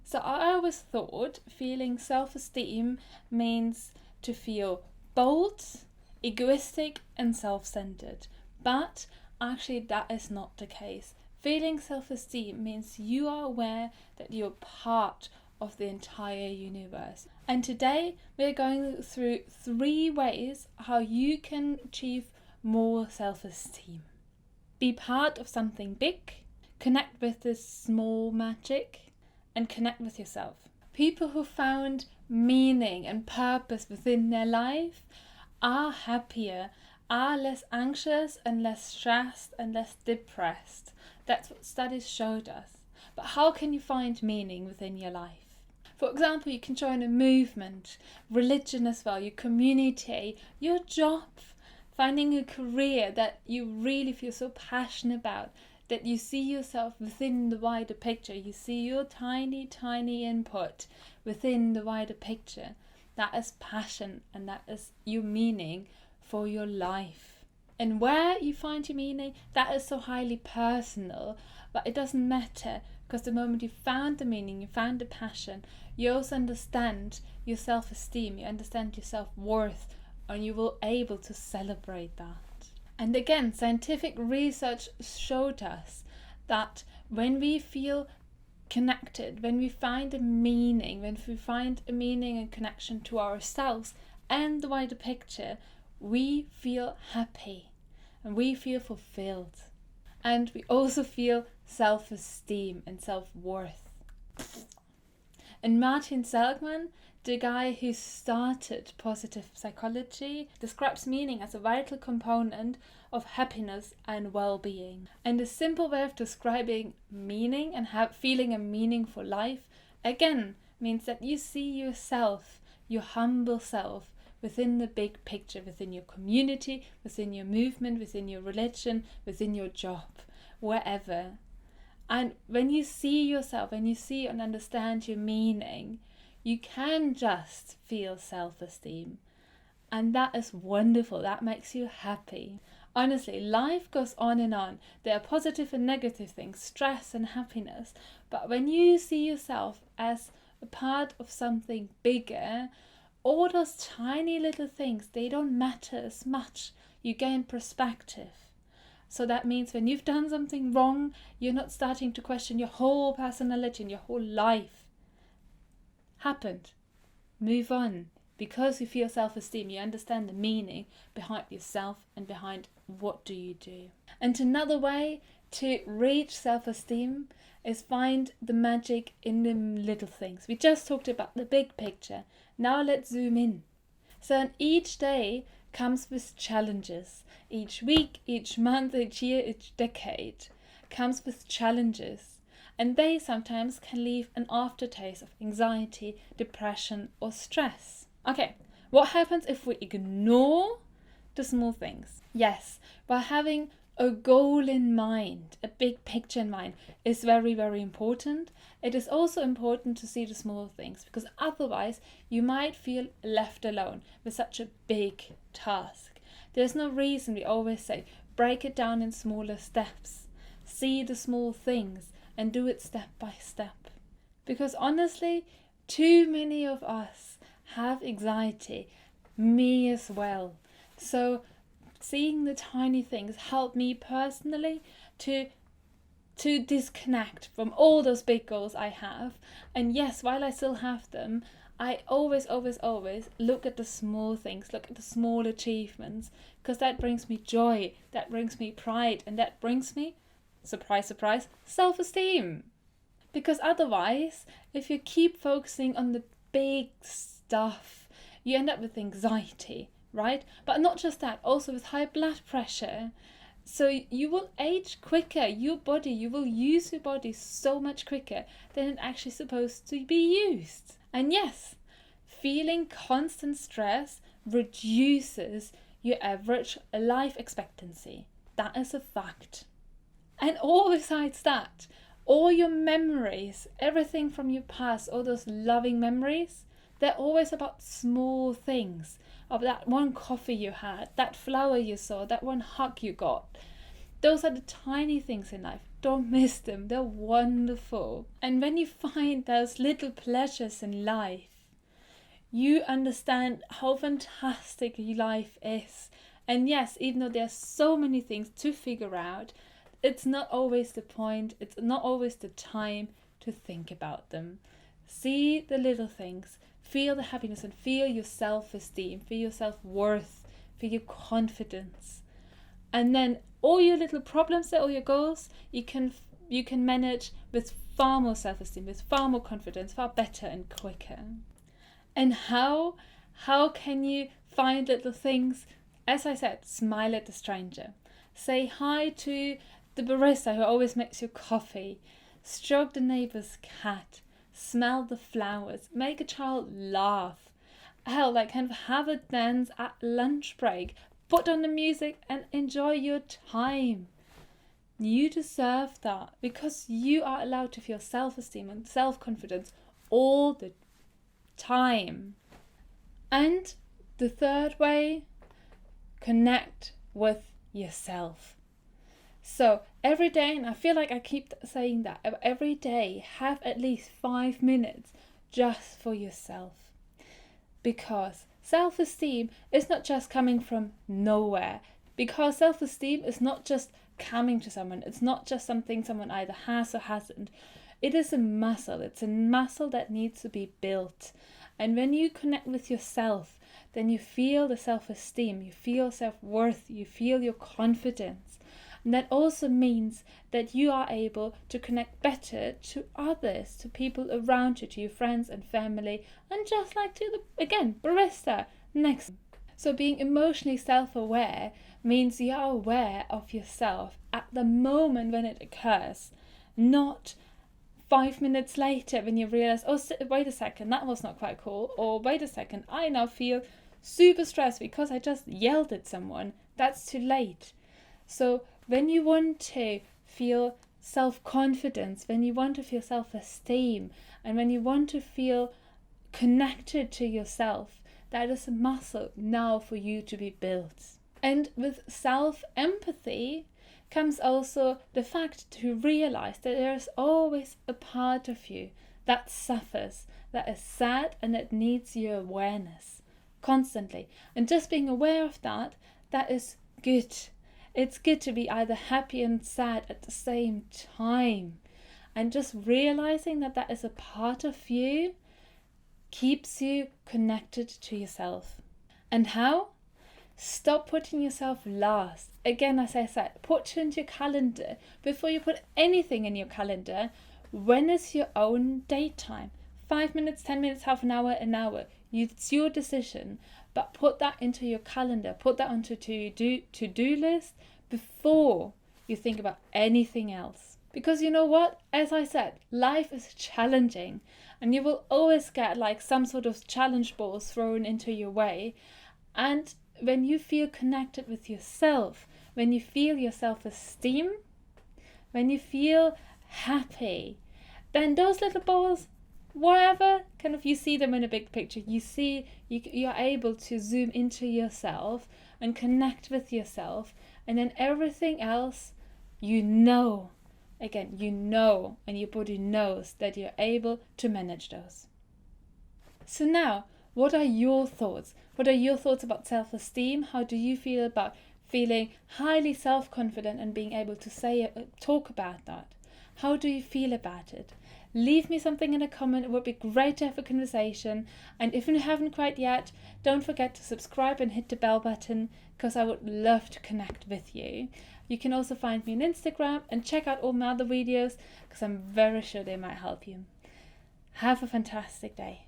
So I always thought feeling self-esteem means to feel bold, egoistic and self-centered. But actually that is not the case. Feeling self-esteem means you are aware that you're part of the entire universe. And today we're going through 3 ways how you can achieve more self-esteem. Be part of something big, connect with this small magic, and connect with yourself. People who found meaning and purpose within their life are happier, are less anxious and less stressed and less depressed. That's what studies showed us. But how can you find meaning within your life? For example, you can join a movement, religion as well, your community, your job, finding a career that you really feel so passionate about, that you see yourself within the wider picture. You see your tiny, tiny input within the wider picture. That is passion and that is your meaning for your life. And where you find your meaning, that is so highly personal, but it doesn't matter, because the moment you found the meaning, you found the passion, you also understand your self-esteem, you understand your self-worth, and you will able to celebrate that. And again, scientific research showed us that when we feel connected, when we find a meaning, and connection to ourselves and the wider picture, we feel happy and we feel fulfilled. And we also feel self-esteem and self-worth. And Martin Seligman, the guy who started positive psychology, describes meaning as a vital component of happiness and well-being. And a simple way of describing meaning and feeling a meaningful life, again, means that you see yourself, your humble self, within the big picture, within your community, within your movement, within your religion, within your job, wherever. And when you see yourself, when you see and understand your meaning, you can just feel self-esteem. And that is wonderful. That makes you happy. Honestly, life goes on and on. There are positive and negative things, stress and happiness. But when you see yourself as a part of something bigger, all those tiny little things, they don't matter as much. You gain perspective. So that means when you've done something wrong, you're not starting to question your whole personality and your whole life. Happened. Move on. Because you feel self-esteem, you understand the meaning behind yourself and behind what do you do. And another way to reach self-esteem is find the magic in the little things. We just talked about the big picture. Now let's zoom in. So each day comes with challenges. Each week, each month, each year, each decade comes with challenges. And they sometimes can leave an aftertaste of anxiety, depression or stress. Okay, what happens if we ignore the small things? Yes, by having a goal in mind, a big picture in mind is very, very important. It is also important to see the small things, because otherwise you might feel left alone with such a big task. There's no reason, we always say, break it down in smaller steps. See the small things and do it step by step. Because honestly, too many of us have anxiety, me as well. So seeing the tiny things help me personally to disconnect from all those big goals I have. And yes, while I still have them, I always look at the small things, look at the small achievements, because that brings me joy, that brings me pride, and that brings me, surprise, surprise, self-esteem. Because otherwise, if you keep focusing on the big stuff, you end up with anxiety, right? But not just that, also with high blood pressure. So you will age quicker. You will use your body so much quicker than it's actually supposed to be used. And yes, feeling constant stress reduces your average life expectancy. That is a fact. And all besides that, all your memories, everything from your past, all those loving memories, they're always about small things. Of that one coffee you had, that flower you saw, that one hug you got. Those are the tiny things in life. don't miss them. They're wonderful. And when you find those little pleasures in life, you understand how fantastic life is. And yes, even though there's so many things to figure out, it's not always the point, it's not always the time to think about them. See the little things, feel the happiness, and feel your self-esteem, feel your self-worth, feel your confidence. And then all your little problems, all your goals, you can manage with far more self-esteem, with far more confidence, far better and quicker. And how can you find little things? As I said, smile at the stranger. Say hi to the barista who always makes your coffee. Stroke the neighbor's cat. Smell the flowers. Make a child laugh. Hell, like kind of have a dance at lunch break. Put on the music and enjoy your time. You deserve that because you are allowed to feel self-esteem and self-confidence all the time. And the third way, connect with yourself. So every day, and I feel like I keep saying that, every day have at least 5 minutes just for yourself. Because self-esteem is not just coming from nowhere. Because self-esteem is not just coming to someone. It's not just something someone either has or hasn't. It is a muscle. It's a muscle that needs to be built. And when you connect with yourself, then you feel the self-esteem, you feel self-worth, you feel your confidence. And that also means that you are able to connect better to others, to people around you, to your friends and family, and just like to the, again, barista next. So being emotionally self-aware means you are aware of yourself at the moment when it occurs, not 5 minutes later when you realize, oh, wait a second, that was not quite cool, or wait a second, I now feel super stressed because I just yelled at someone. That's too late. So when you want to feel self-confidence, when you want to feel self-esteem, and when you want to feel connected to yourself, that is a muscle now for you to be built. And with self-empathy comes also the fact to realize that there is always a part of you that suffers, that is sad, and that needs your awareness constantly. And just being aware of that, that is good. It's good to be either happy and sad at the same time. And just realizing that that is a part of you keeps you connected to yourself. And how? Stop putting yourself last. Again, as I said, put into your calendar, before you put anything in your calendar, when is your own daytime? 5 minutes, 10 minutes, half an hour, an hour. It's your decision. But put that into your calendar. Put that onto to-do list before you think about anything else. Because you know what? As I said, life is challenging. And you will always get like some sort of challenge balls thrown into your way. And when you feel connected with yourself, when you feel your self-esteem, when you feel happy, then those little balls, whatever, kind of you see them in a big picture. You see, you're able to zoom into yourself and connect with yourself, and then everything else, you know, again, you know, and your body knows that you're able to manage those. So now, what are your thoughts? What are your thoughts about self-esteem? How do you feel about feeling highly self-confident and being able to talk about that? How do you feel about it? Leave me something in a comment. It would be great to have a conversation. And if you haven't quite yet, don't forget to subscribe and hit the bell button, because I would love to connect with you. You can also find me on Instagram and check out all my other videos, because I'm very sure they might help you. Have a fantastic day.